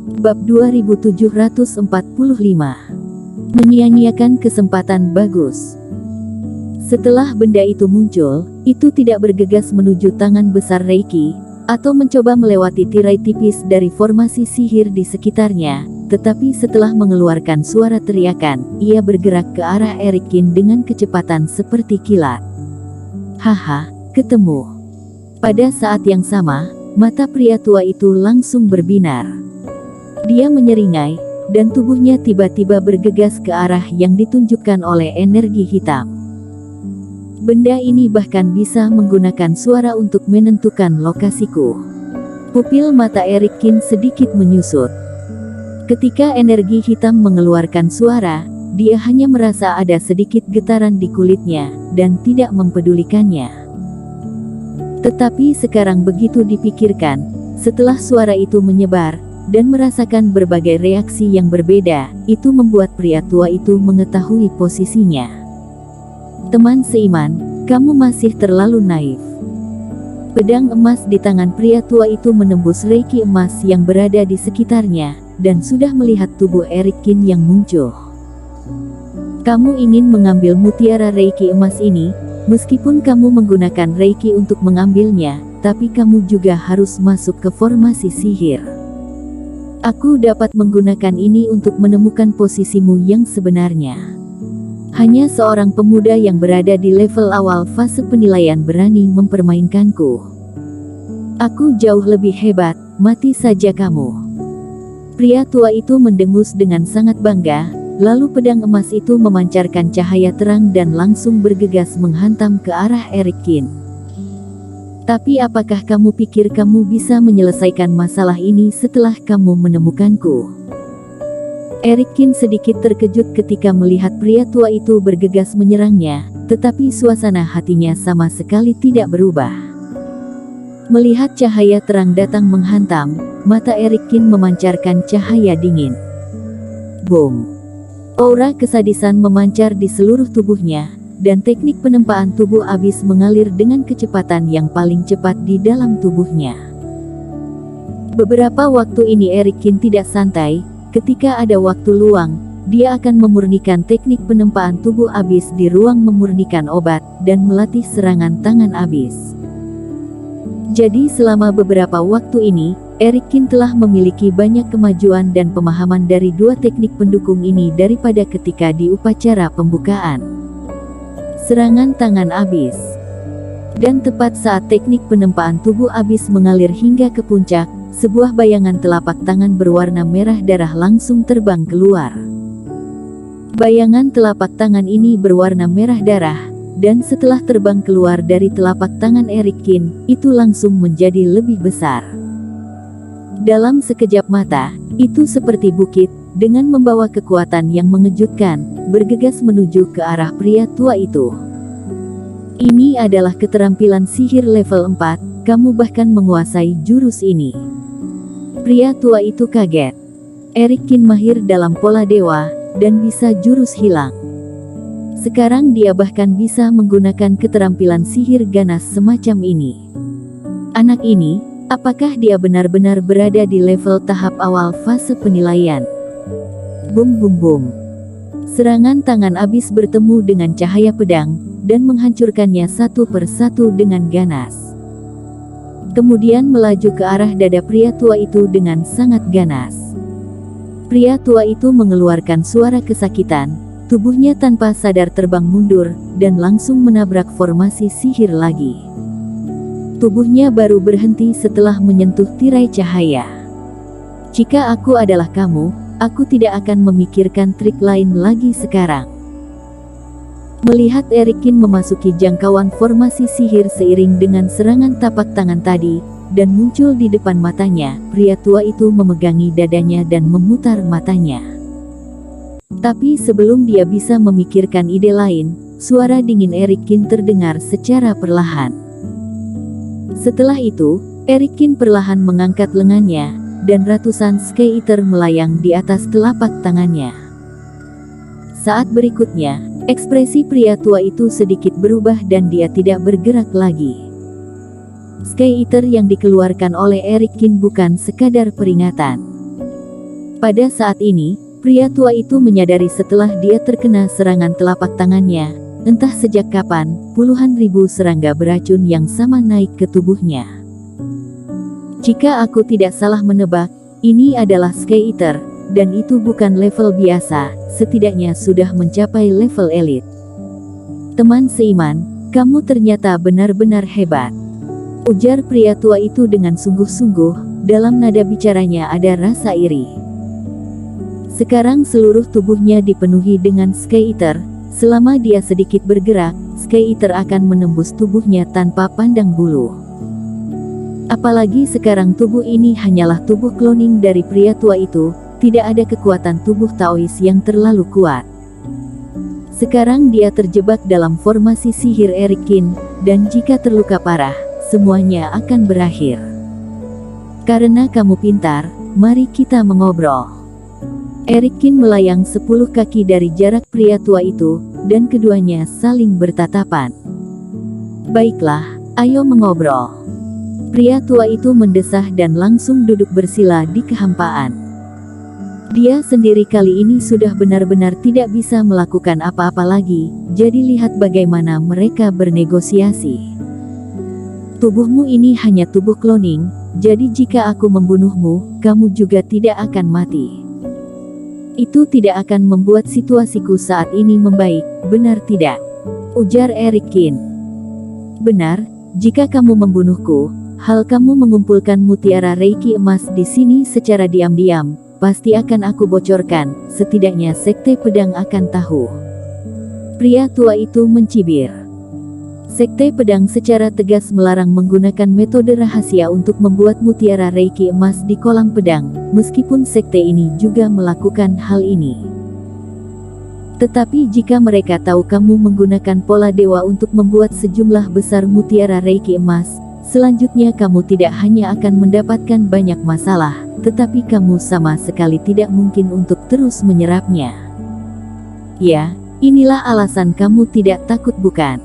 Bab 2745. Menyia-nyiakan kesempatan bagus. Setelah benda itu muncul, itu tidak bergegas menuju tangan besar Reiki, atau mencoba melewati tirai tipis dari formasi sihir di sekitarnya, tetapi setelah mengeluarkan suara teriakan, ia bergerak ke arah Erikin dengan kecepatan seperti kilat. Haha, ketemu. Pada saat yang sama, mata pria tua itu langsung berbinar. Dia menyeringai, dan tubuhnya tiba-tiba bergegas ke arah yang ditunjukkan oleh energi hitam. Benda ini bahkan bisa menggunakan suara untuk menentukan lokasiku. Pupil mata Erikin sedikit menyusut. Ketika energi hitam mengeluarkan suara, dia hanya merasa ada sedikit getaran di kulitnya, dan tidak mempedulikannya. Tetapi sekarang begitu dipikirkan, setelah suara itu menyebar, dan merasakan berbagai reaksi yang berbeda, itu membuat pria tua itu mengetahui posisinya. Teman seiman, kamu masih terlalu naif. Pedang emas di tangan pria tua itu menembus Reiki emas yang berada di sekitarnya, dan sudah melihat tubuh Erikin yang muncul. Kamu ingin mengambil mutiara Reiki emas ini, meskipun kamu menggunakan Reiki untuk mengambilnya, tapi kamu juga harus masuk ke formasi sihir. Aku dapat menggunakan ini untuk menemukan posisimu yang sebenarnya. Hanya seorang pemuda yang berada di level awal fase penilaian berani mempermainkanku. Aku jauh lebih hebat, mati saja kamu. Pria tua itu mendengus dengan sangat bangga, lalu pedang emas itu memancarkan cahaya terang dan langsung bergegas menghantam ke arah Erikin. Tapi apakah kamu pikir kamu bisa menyelesaikan masalah ini setelah kamu menemukanku? Erikin sedikit terkejut ketika melihat pria tua itu bergegas menyerangnya, tetapi suasana hatinya sama sekali tidak berubah. Melihat cahaya terang datang menghantam, mata Erikin memancarkan cahaya dingin. Boom! Aura kesadisan memancar di seluruh tubuhnya, dan teknik penempaan tubuh abis mengalir dengan kecepatan yang paling cepat di dalam tubuhnya. Beberapa waktu ini Erikin tidak santai, ketika ada waktu luang, dia akan memurnikan teknik penempaan tubuh abis di ruang memurnikan obat, dan melatih serangan tangan abis. Jadi selama beberapa waktu ini, Erikin telah memiliki banyak kemajuan dan pemahaman dari dua teknik pendukung ini daripada ketika di upacara pembukaan. Serangan tangan abis. Dan tepat saat teknik penempaan tubuh abis mengalir hingga ke puncak, sebuah bayangan telapak tangan berwarna merah darah langsung terbang keluar. Bayangan telapak tangan ini berwarna merah darah, dan setelah terbang keluar dari telapak tangan Erikin, itu langsung menjadi lebih besar. Dalam sekejap mata, itu seperti bukit, dengan membawa kekuatan yang mengejutkan, bergegas menuju ke arah pria tua itu. Ini adalah keterampilan sihir level 4, kamu bahkan menguasai jurus ini. Pria tua itu kaget. Erikin mahir dalam pola dewa, dan bisa jurus hilang. Sekarang dia bahkan bisa menggunakan keterampilan sihir ganas semacam ini. Anak ini, apakah dia benar-benar berada di level tahap awal fase penilaian? Bum bum bum. Serangan tangan abis bertemu dengan cahaya pedang, dan menghancurkannya satu persatu dengan ganas. Kemudian melaju ke arah dada pria tua itu dengan sangat ganas. Pria tua itu mengeluarkan suara kesakitan, tubuhnya tanpa sadar terbang mundur, dan langsung menabrak formasi sihir lagi. Tubuhnya baru berhenti setelah menyentuh tirai cahaya. Jika aku adalah kamu, aku tidak akan memikirkan trik lain lagi sekarang. Melihat Erikin memasuki jangkauan formasi sihir seiring dengan serangan tapak tangan tadi, dan muncul di depan matanya, pria tua itu memegangi dadanya dan memutar matanya. Tapi sebelum dia bisa memikirkan ide lain, suara dingin Erikin terdengar secara perlahan. Setelah itu, Erikin perlahan mengangkat lengannya, dan ratusan Sky Eater melayang di atas telapak tangannya. Saat berikutnya, ekspresi pria tua itu sedikit berubah dan dia tidak bergerak lagi. Sky Eater yang dikeluarkan oleh Erikin bukan sekadar peringatan. Pada saat ini, pria tua itu menyadari setelah dia terkena serangan telapak tangannya, entah sejak kapan, puluhan ribu serangga beracun yang sama naik ke tubuhnya. Jika aku tidak salah menebak, ini adalah Sky Eater, dan itu bukan level biasa, setidaknya sudah mencapai level elit. Teman seiman, kamu ternyata benar-benar hebat, ujar pria tua itu dengan sungguh-sungguh, dalam nada bicaranya ada rasa iri. Sekarang seluruh tubuhnya dipenuhi dengan Sky Eater, selama dia sedikit bergerak, Sky Eater akan menembus tubuhnya tanpa pandang bulu. Apalagi sekarang tubuh ini hanyalah tubuh cloning dari pria tua itu, tidak ada kekuatan tubuh Taois yang terlalu kuat. Sekarang dia terjebak dalam formasi sihir Eric Kin, dan jika terluka parah, semuanya akan berakhir. Karena kamu pintar, mari kita mengobrol. Eric Kin melayang 10 kaki dari jarak pria tua itu, dan keduanya saling bertatapan. Baiklah, ayo mengobrol. Pria tua itu mendesah dan langsung duduk bersila di kehampaan. Dia sendiri kali ini sudah benar-benar tidak bisa melakukan apa-apa lagi, jadi lihat bagaimana mereka bernegosiasi. Tubuhmu ini hanya tubuh cloning, jadi jika aku membunuhmu, kamu juga tidak akan mati. Itu tidak akan membuat situasiku saat ini membaik, benar tidak? Ujar Eric Kin. Benar, jika kamu membunuhku, hal kamu mengumpulkan mutiara Reiki emas di sini secara diam-diam, pasti akan aku bocorkan, setidaknya Sekte Pedang akan tahu. Pria tua itu mencibir. Sekte Pedang secara tegas melarang menggunakan metode rahasia untuk membuat mutiara Reiki emas di kolam pedang, meskipun sekte ini juga melakukan hal ini. Tetapi jika mereka tahu kamu menggunakan pola dewa untuk membuat sejumlah besar mutiara Reiki emas, selanjutnya kamu tidak hanya akan mendapatkan banyak masalah, tetapi kamu sama sekali tidak mungkin untuk terus menyerapnya. Ya, inilah alasan kamu tidak takut bukan?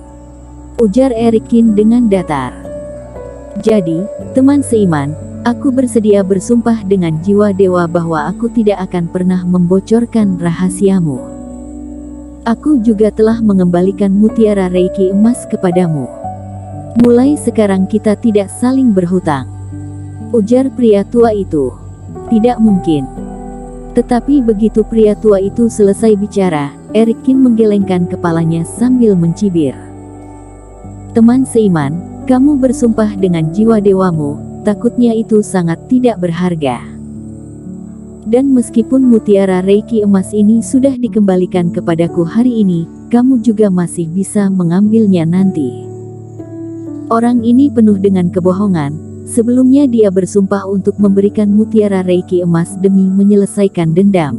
Ujar Eric Kin dengan datar. Jadi, teman seiman, aku bersedia bersumpah dengan jiwa dewa bahwa aku tidak akan pernah membocorkan rahasiamu. Aku juga telah mengembalikan mutiara Reiki emas kepadamu. Mulai sekarang kita tidak saling berhutang. Ujar pria tua itu. Tidak mungkin. Tetapi begitu pria tua itu selesai bicara, Eric Kin menggelengkan kepalanya sambil mencibir. Teman seiman, kamu bersumpah dengan jiwa dewamu, takutnya itu sangat tidak berharga. Dan meskipun mutiara Reiki emas ini sudah dikembalikan kepadaku hari ini, kamu juga masih bisa mengambilnya nanti. Orang ini penuh dengan kebohongan, sebelumnya dia bersumpah untuk memberikan mutiara Reiki emas demi menyelesaikan dendam.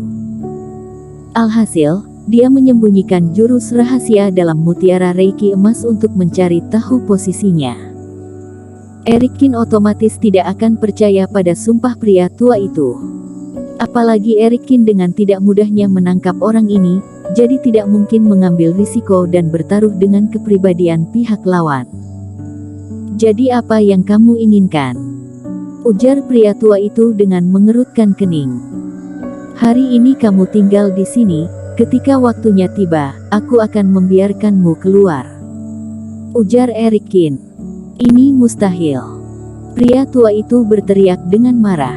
Alhasil, dia menyembunyikan jurus rahasia dalam mutiara Reiki emas untuk mencari tahu posisinya. Eric Kin otomatis tidak akan percaya pada sumpah pria tua itu. Apalagi Eric Kin dengan tidak mudahnya menangkap orang ini, jadi tidak mungkin mengambil risiko dan bertaruh dengan kepribadian pihak lawan. Jadi apa yang kamu inginkan? Ujar pria tua itu dengan mengerutkan kening. Hari ini kamu tinggal di sini. Ketika waktunya tiba, aku akan membiarkanmu keluar. Ujar Eric Kin. Ini mustahil. Pria tua itu berteriak dengan marah.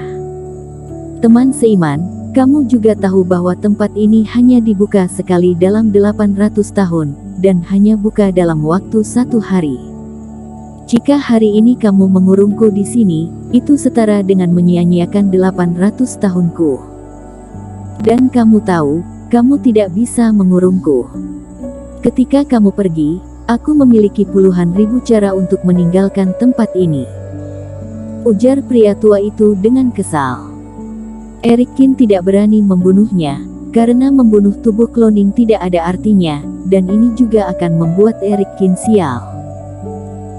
Teman seiman, kamu juga tahu bahwa tempat ini hanya dibuka sekali dalam 800 tahun, dan hanya buka dalam waktu 1 hari. Jika hari ini kamu mengurungku di sini, itu setara dengan menyia-nyiakan 800 tahunku. Dan kamu tahu, kamu tidak bisa mengurungku. Ketika kamu pergi, aku memiliki puluhan ribu cara untuk meninggalkan tempat ini. Ujar pria tua itu dengan kesal. Eric Kin tidak berani membunuhnya, karena membunuh tubuh cloning tidak ada artinya, dan ini juga akan membuat Eric Kin sial.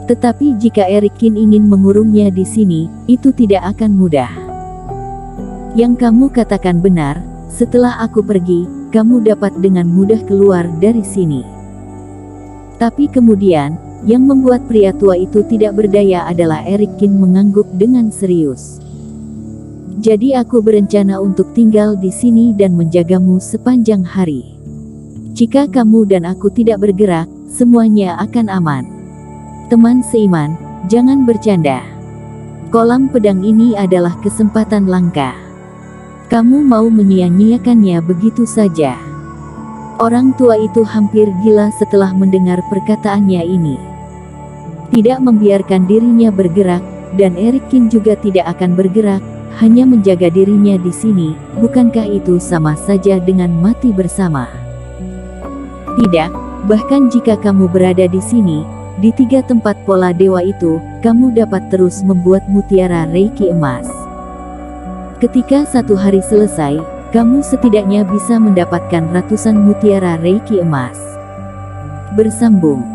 Tetapi jika Eric Kin ingin mengurungnya di sini, itu tidak akan mudah. Yang kamu katakan benar, setelah aku pergi, kamu dapat dengan mudah keluar dari sini. Tapi kemudian, yang membuat pria tua itu tidak berdaya adalah Eric Kin mengangguk dengan serius. Jadi aku berencana untuk tinggal di sini dan menjagamu sepanjang hari. Jika kamu dan aku tidak bergerak, semuanya akan aman. Teman seiman, jangan bercanda. Kolam pedang ini adalah kesempatan langka. Kamu mau menyia-nyiakannya begitu saja. Orang tua itu hampir gila setelah mendengar perkataannya ini. Tidak membiarkan dirinya bergerak, dan Erikin juga tidak akan bergerak, hanya menjaga dirinya di sini. Bukankah itu sama saja dengan mati bersama? Tidak, bahkan jika kamu berada di sini, di 3 tempat pola dewa itu, kamu dapat terus membuat mutiara Reiki emas. Ketika 1 hari selesai, kamu setidaknya bisa mendapatkan ratusan mutiara Reiki emas. Bersambung.